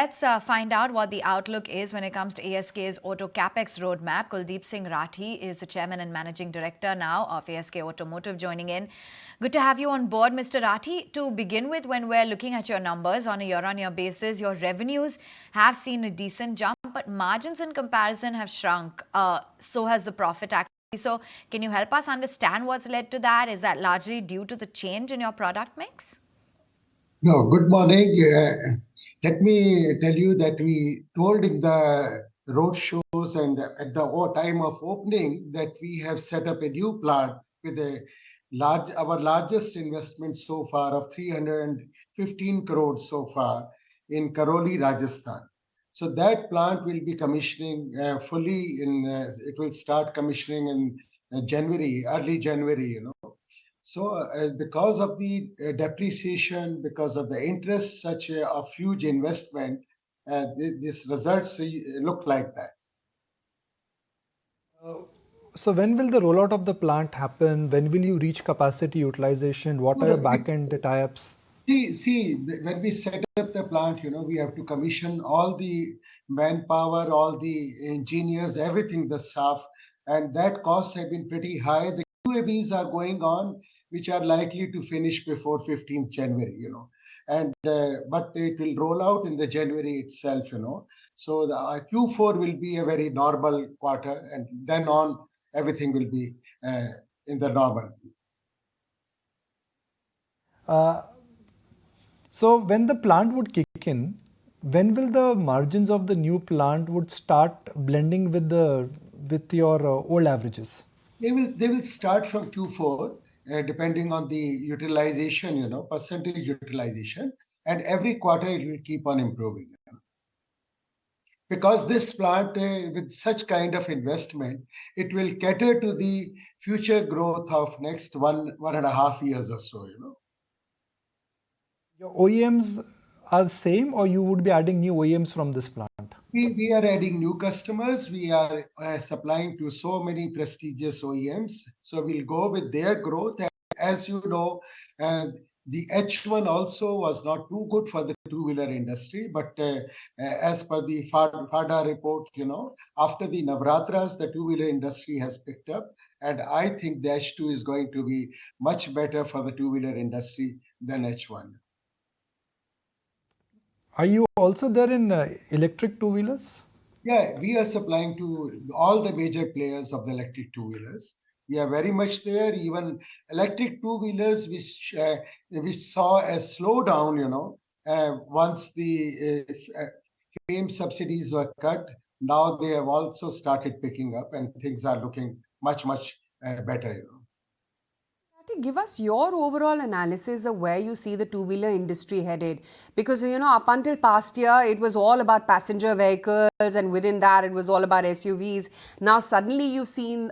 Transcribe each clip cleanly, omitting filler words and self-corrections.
let's find out what the outlook is when it comes to ASK's auto capex roadmap. Kuldip Singh Rathee is the chairman and managing director now of ASK Automotive, joining in. Good to have you on board, Mr. Rathee. To begin with, when we're looking at your numbers on a year-on-year basis, your revenues have seen a decent jump, but margins in comparison have shrunk. So has the profit actually. So can you help us understand what's led to that? Is that largely due to the change in your product mix? No, good morning. Let me tell you that we told in the road shows and at the time of opening that we have set up a new plant with our largest investment so far of 315 crores so far in Karoli, Rajasthan. So that plant will be commissioning fully it will start commissioning in January, early January, So because of the depreciation, because of the interest, such of huge investment, these results look like that. So when will the rollout of the plant happen? When will you reach capacity utilization? What are your back-end tie-ups? When we set up the plant, we have to commission all the manpower, all the engineers, everything, the staff, and that costs have been pretty high. The UAVs are going on, which are likely to finish before 15th January, and but it will roll out in the January itself, So the Q4 will be a very normal quarter, and then on everything will be in the normal. So when the plant would kick in, when will the margins of the new plant would start blending with your old averages? They will start from Q4, depending on the utilization, percentage utilization, and every quarter it will keep on improving. Because this plant, with such kind of investment, it will cater to the future growth of next 1.5 years or so, Your OEMs are the same, or you would be adding new OEMs from this plant? We are adding new customers. We are supplying to so many prestigious OEMs. So we'll go with their growth. And as you know, the H1 also was not too good for the two-wheeler industry. But as per the FADA report, after the Navratras, the two-wheeler industry has picked up. And I think the H2 is going to be much better for the two-wheeler industry than H1. Are you also there in electric two-wheelers? Yeah, we are supplying to all the major players of the electric two-wheelers. We are very much there. Even electric two-wheelers, which saw a slowdown, once the FAME subsidies were cut. Now they have also started picking up, and things are looking much better. Give us your overall analysis of where you see the two-wheeler industry headed. Because, up until past year, it was all about passenger vehicles, and within that, it was all about SUVs. Now, suddenly you've seen,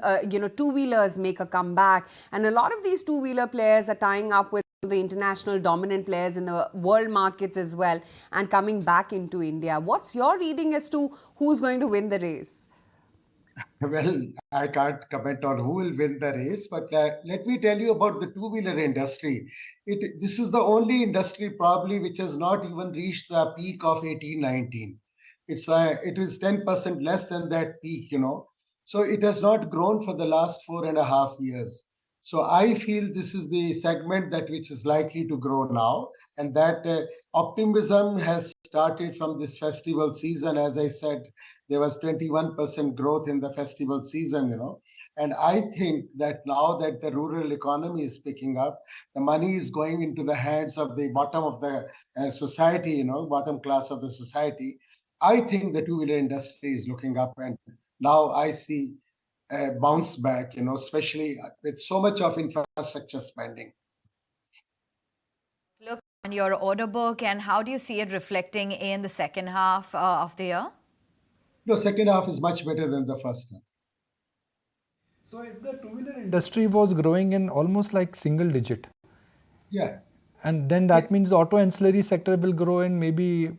two-wheelers make a comeback. And a lot of these two-wheeler players are tying up with the international dominant players in the world markets as well and coming back into India. What's your reading as to who's going to win the race? Well, I can't comment on who will win the race, but let me tell you about the two-wheeler industry. This is the only industry probably which has not even reached the peak of 18-19. It is 10% less than that peak, So it has not grown for the last 4.5 years. So I feel this is the segment which is likely to grow now, and that optimism has started from this festival season. As I said, there was 21% growth in the festival season, And I think that now that the rural economy is picking up, the money is going into the hands of the bottom of the society, bottom class of the society. I think the two-wheeler industry is looking up, and now I see a bounce back, especially with so much of infrastructure spending. Look on your order book, and how do you see it reflecting in the second half of the year? The second half is much better than the first half. So if the two-wheeler industry was growing in almost like single digit. Yeah. And then that means the auto ancillary sector will grow in maybe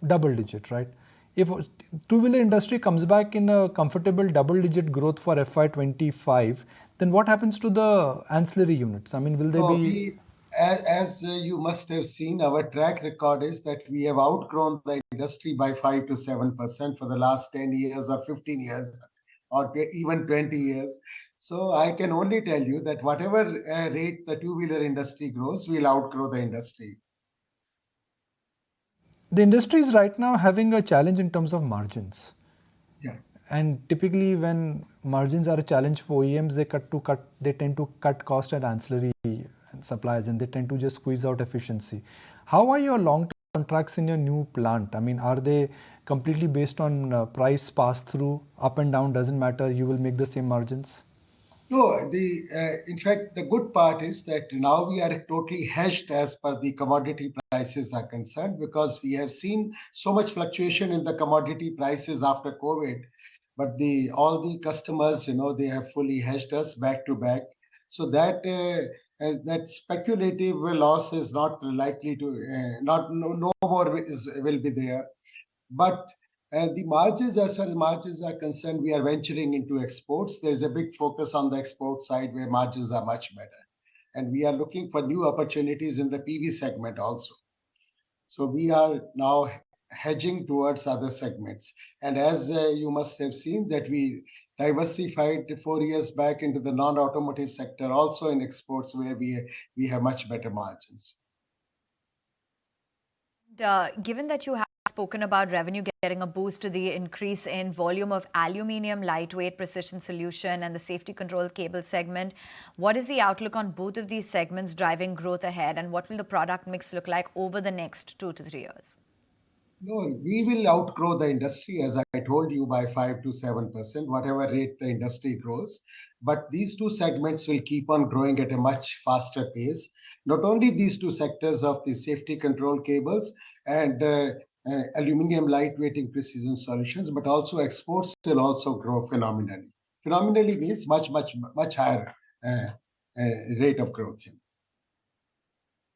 double digit, right? If two-wheeler industry comes back in a comfortable double-digit growth for FY25, then what happens to the ancillary units? I mean, will they be... as you must have seen, our track record is that we have outgrown the industry by 5 to 7% for the last 10 years or 15 years or even 20 years. So I can only tell you that whatever rate the two-wheeler industry grows, we'll outgrow the industry. The industry is right now having a challenge in terms of margins. Yeah. And typically, when margins are a challenge for OEMs, they tend to cut cost at ancillary suppliers, and they tend to just squeeze out efficiency. How are your long-term contracts in your new plant? I mean, are they completely based on price pass-through, up and down doesn't matter? You will make the same margins. No, in fact, the good part is that now we are totally hedged as per the commodity prices are concerned, because we have seen so much fluctuation in the commodity prices after COVID. But all the customers, they have fully hedged us back to back, so that speculative loss is not likely to not no more will be there. But the margins, as far as margins are concerned, we are venturing into exports. There's a big focus on the export side where margins are much better. And we are looking for new opportunities in the PV segment also. So we are now hedging towards other segments. And as you must have seen, that we diversified 4 years back into the non-automotive sector, also in exports, where we have much better margins. Given that you have spoken about revenue getting a boost to the increase in volume of aluminium, lightweight, precision solution, and the safety control cable segment, what is the outlook on both of these segments driving growth ahead, and what will the product mix look like over the next 2 to 3 years? No, we will outgrow the industry, as I told you, by 5 to 7%, whatever rate the industry grows. But these two segments will keep on growing at a much faster pace. Not only these two sectors of the safety control cables and aluminium lightweighting precision solutions, but also exports will also grow phenomenally. Phenomenally means much higher rate of growth.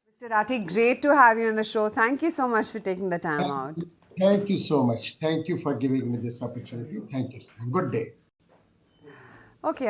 Mr. Rathee, great to have you on the show. Thank you so much for taking the time out. Thank you so much. Thank you for giving me this opportunity. Thank you. Good day. Okay.